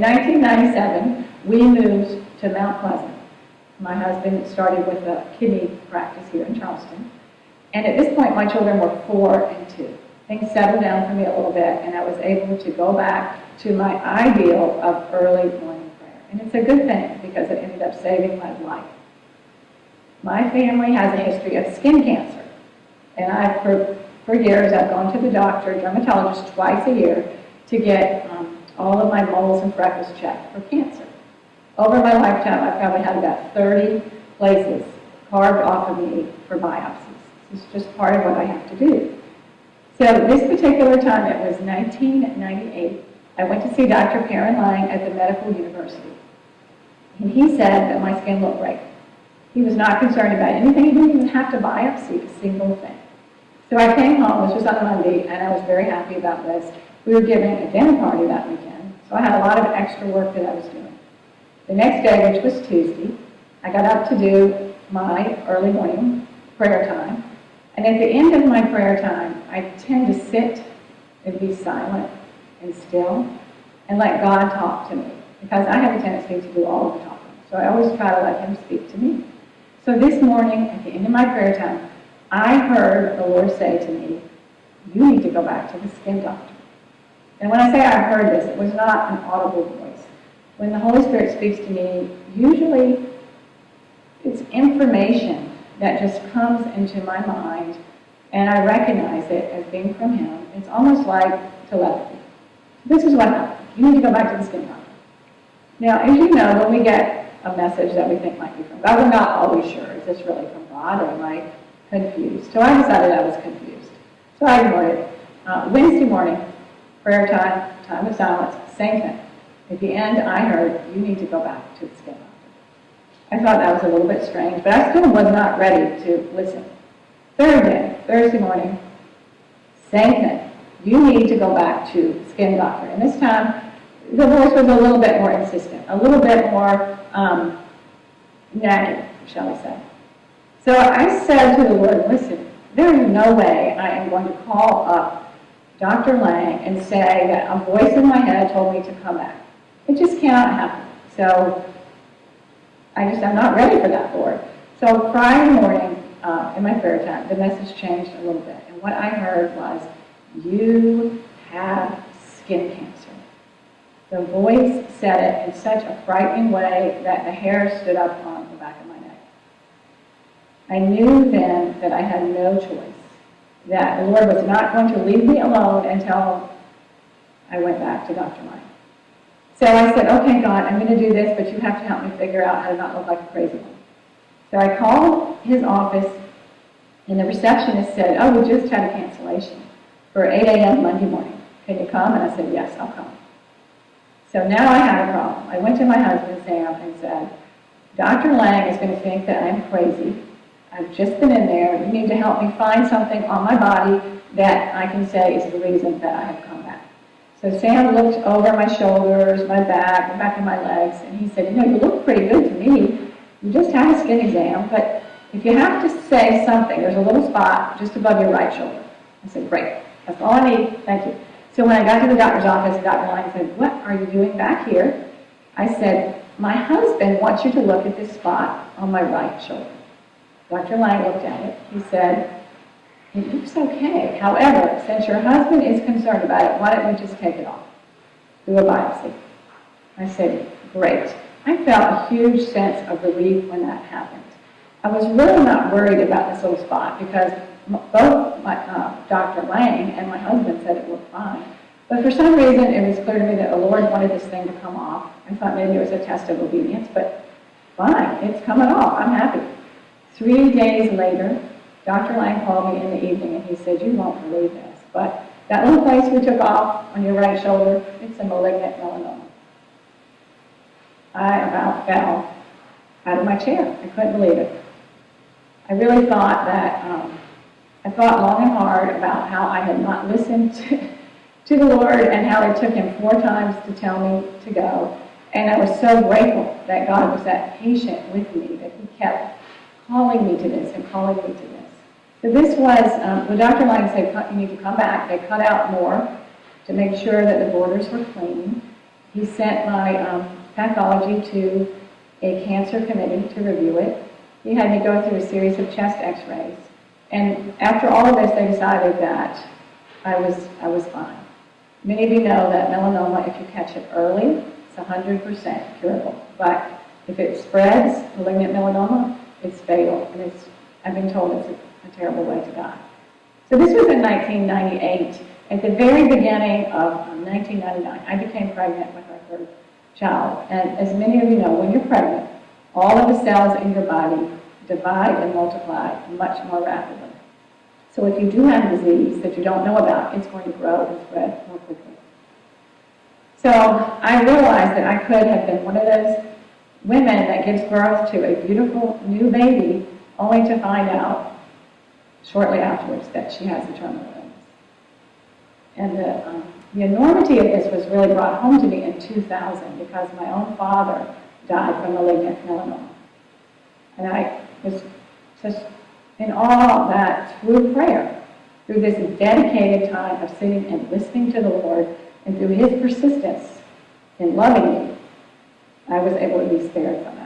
1997, we moved to Mount Pleasant. My husband started with a kidney practice here in Charleston. And at this point, my children were 4 and 2. Things settled down for me a little bit, and I was able to go back to my ideal of early morning prayer. And it's a good thing because it ended up saving my life. My family has a history of skin cancer. And for years, I've gone to the doctor, dermatologist, twice a year to get all of my moles and freckles checked for cancer. Over my lifetime, I've probably had about 30 places carved off of me for biopsies. It's just part of what I have to do. So this particular time, it was 1998, I went to see Dr. Perrin Lang at the Medical University. And he said that my skin looked great. He was not concerned about anything. He didn't even have to biopsy a single thing. So I came home, this was on a Monday, and I was very happy about this. We were giving a dinner party that weekend, so I had a lot of extra work that I was doing. The next day, which was Tuesday, I got up to do my early morning prayer time. And at the end of my prayer time, I tend to sit and be silent and still and let God talk to me, because I have a tendency to do all of the talking. So I always try to let him speak to me. So this morning, at the end of my prayer time, I heard the Lord say to me, you need to go back to the skin doctor. And when I say I heard this, it was not an audible voice. When the Holy Spirit speaks to me, usually it's information that just comes into my mind, and I recognize it as being from him. It's almost like telepathy. This is what happened. You need to go back to the skin doctor. Now, as you know, when we get a message that we think might be from God, we're not always sure, is this really from God, or am I confused? So I decided I was confused. So I ignored it. Wednesday morning, prayer time, time of silence, same thing. At the end, I heard, you need to go back to the skin doctor. I thought that was a little bit strange, but I still was not ready to listen. Third day, Thursday morning, same thing. You need to go back to skin doctor. And this time, the voice was a little bit more insistent, a little bit more nagging, shall we say. So I said to the Lord, listen, there is no way I am going to call up Dr. Lang and say that a voice in my head told me to come back. It just cannot happen. So I'm not ready for that, Lord. So Friday morning, in my prayer time, the message changed a little bit. And what I heard was, you have skin cancer. The voice said it in such a frightening way that the hair stood up on the back of my neck. I knew then that I had no choice, that the Lord was not going to leave me alone until I went back to Dr. Lang. So I said, okay, God, I'm going to do this, but you have to help me figure out how to not look like a crazy one. So I called his office, and the receptionist said, oh, we just had a cancellation for 8 a.m. Monday morning. Can you come? And I said, yes, I'll come. So now I had a problem. I went to my husband, Sam, and said, Dr. Lang is going to think that I'm crazy. I've just been in there. You need to help me find something on my body that I can say is the reason that I have come back. So Sam looked over my shoulders, my back, the back of my legs, and he said, you look pretty good to me. You just had a skin exam, but if you have to say something, there's a little spot just above your right shoulder. I said, great. That's all I need. Thank you. So when I got to the doctor's office, Dr. Lang said, what are you doing back here? I said, my husband wants you to look at this spot on my right shoulder. Dr. Lang looked at it. He said, it looks okay. However, since your husband is concerned about it, why don't we just take it off? Do a biopsy. I said, great. I felt a huge sense of relief when that happened. I was really not worried about this little spot because both Dr. Lang and my husband said it looked fine. But for some reason, it was clear to me that the Lord wanted this thing to come off. I thought maybe it was a test of obedience, but fine, it's coming off. I'm happy. 3 days later, Dr. Lang called me in the evening and he said, you won't believe this, but that little place we took off on your right shoulder, it's a malignant melanoma. I about fell out of my chair. I couldn't believe it. I really thought that, I thought long and hard about how I had not listened to the Lord and how it took him 4 times to tell me to go. And I was so grateful that God was that patient with me, that he kept calling me to this and calling me to this. So this was, when Dr. Lang said, you need to come back, they cut out more to make sure that the borders were clean. he sent my pathology to a cancer committee to review it. He had me go through a series of chest x-rays. And after all of this, they decided that I was fine. Many of you know that melanoma, if you catch it early, it's 100% curable. But if it spreads, malignant melanoma, it's fatal. And I've been told it's a terrible way to die. So this was in 1998. At the very beginning of 1999, I became pregnant with our third child. And as many of you know, when you're pregnant, all of the cells in your body divide and multiply much more rapidly. So if you do have a disease that you don't know about, it's going to grow and spread more quickly. So I realized that I could have been one of those women that gives birth to a beautiful new baby only to find out shortly afterwards that she has a terminal illness. And the enormity of this was really brought home to me in 2000 because my own father died from malignant melanoma. And I was just in awe that through prayer, through this dedicated time of sitting and listening to the Lord, and through his persistence in loving me, I was able to be spared from it.